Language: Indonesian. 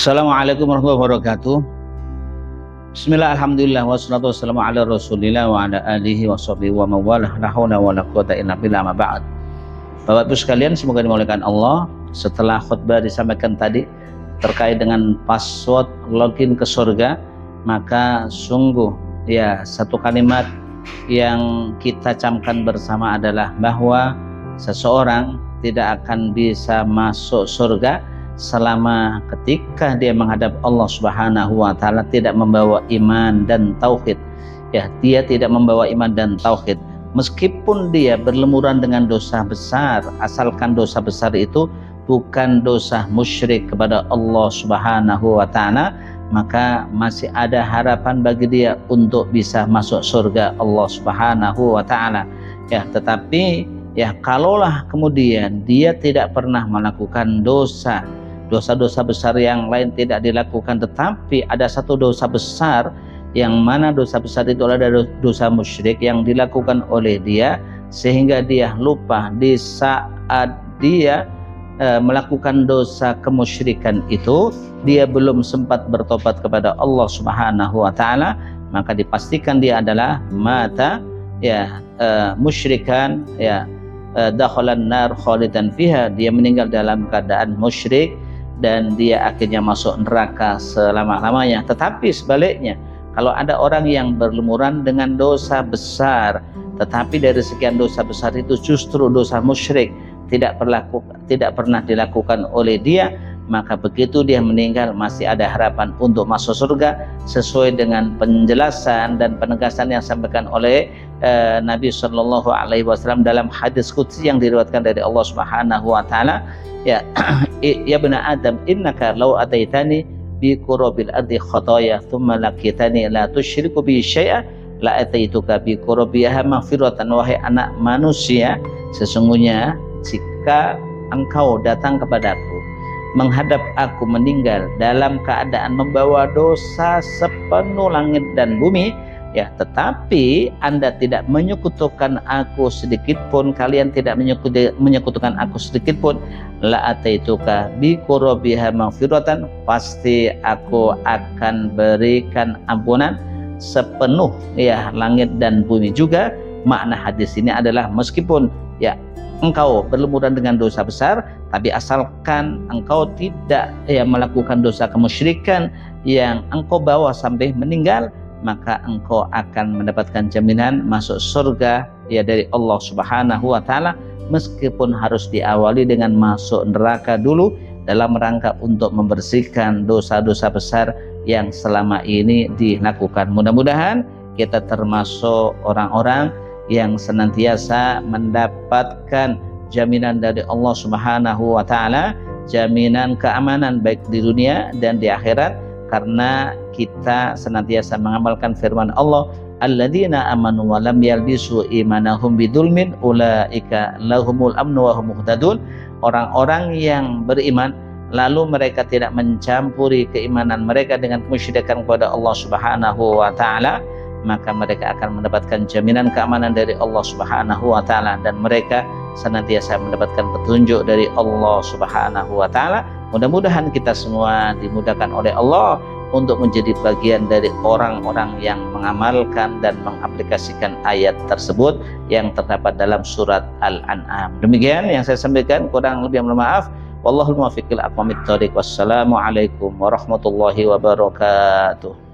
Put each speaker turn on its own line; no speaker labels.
Assalamualaikum warahmatullahi wabarakatuh. Bismillah, alhamdulillah, wassalatu wassalamu ala rasulillah wa ala alihi wa sahbihi wa mawalah, la hawla wa la quwata illa billah, ma ba'd. Bapak Ibu sekalian, semoga dimuliakan Allah. Setelah khutbah disampaikan tadi terkait dengan password login ke surga, maka sungguh ya satu kalimat yang kita camkan bersama adalah bahwa seseorang tidak akan bisa masuk surga selama ketika dia menghadap Allah Subhanahu wa taala tidak membawa iman dan tauhid. Ya, dia tidak membawa iman dan tauhid. Meskipun dia berlemuran dengan dosa besar, asalkan dosa besar itu bukan dosa musyrik kepada Allah Subhanahu wa taala, maka masih ada harapan bagi dia untuk bisa masuk surga Allah Subhanahu wa taala. Ya, tetapi ya kalaulah kemudian dia tidak pernah melakukan dosa-dosa besar yang lain tidak dilakukan, tetapi ada satu dosa besar yang mana dosa besar itu adalah dosa musyrik yang dilakukan oleh dia, sehingga dia lupa di saat dia melakukan dosa kemusyrikan itu dia belum sempat bertobat kepada Allah Subhanahu wa taala, maka dipastikan dia adalah mata ya musyrikan, ya dakhalan nar khalidan fiha, dia meninggal dalam keadaan musyrik dan dia akhirnya masuk neraka selama-lamanya. Tetapi sebaliknya, kalau ada orang yang berlumuran dengan dosa besar, tetapi dari sekian dosa besar itu justru dosa musyrik tidak pernah dilakukan oleh dia, maka begitu dia meninggal masih ada harapan untuk masuk surga sesuai dengan penjelasan dan penegasan yang disampaikan oleh Nabi Shallallahu Alaihi Wasallam dalam hadis qudsi yang diriwayatkan dari Allah Subhanahu Wa Taala. Ya, ya bani Adam, innaka law ataitani bi qurabil ardi khataya thumma laqitani la tusyriku bi syai'a la ataituka bi qurabiha maghfiratan. Wahai anak manusia, sesungguhnya jika engkau datang kepadaku menghadap aku meninggal dalam keadaan membawa dosa sepenuh langit dan bumi, ya, tetapi Anda tidak menyekutukan aku sedikit pun, kalian tidak menyekutukan aku sedikit pun, la ataituka bi qurabiha maghfiratan, pasti aku akan berikan ampunan sepenuh ya langit dan bumi juga. Makna hadis ini adalah meskipun ya engkau berlumuran dengan dosa besar, tapi asalkan engkau tidak ya melakukan dosa kemusyrikan yang engkau bawa sampai meninggal, maka engkau akan mendapatkan jaminan masuk surga ya dari Allah Subhanahu wa taala, meskipun harus diawali dengan masuk neraka dulu dalam rangka untuk membersihkan dosa-dosa besar yang selama ini dilakukan. Mudah-mudahan kita termasuk orang-orang yang senantiasa mendapatkan jaminan dari Allah Subhanahu wa taala, jaminan keamanan baik di dunia dan di akhirat, karena kita senantiasa mengamalkan firman Allah, alladzina amanu wa lam yalbisu imanahum bidzulmin ulaika lahumul amnu wa hum muhtadun. Orang-orang yang beriman lalu mereka tidak mencampuri keimanan mereka dengan kemusyrikan kepada Allah Subhanahu wa taala, maka mereka akan mendapatkan jaminan keamanan dari Allah Subhanahu wa taala dan mereka senantiasa mendapatkan petunjuk dari Allah Subhanahu wa taala. Mudah-mudahan kita semua dimudahkan oleh Allah untuk menjadi bagian dari orang-orang yang mengamalkan dan mengaplikasikan ayat tersebut yang terdapat dalam surat Al-An'am. Demikian yang saya sampaikan, kurang lebih mohon maaf. Wallahul muwaffiq ila aqwamit thoriq. Wassalamualaikum warahmatullahi wabarakatuh.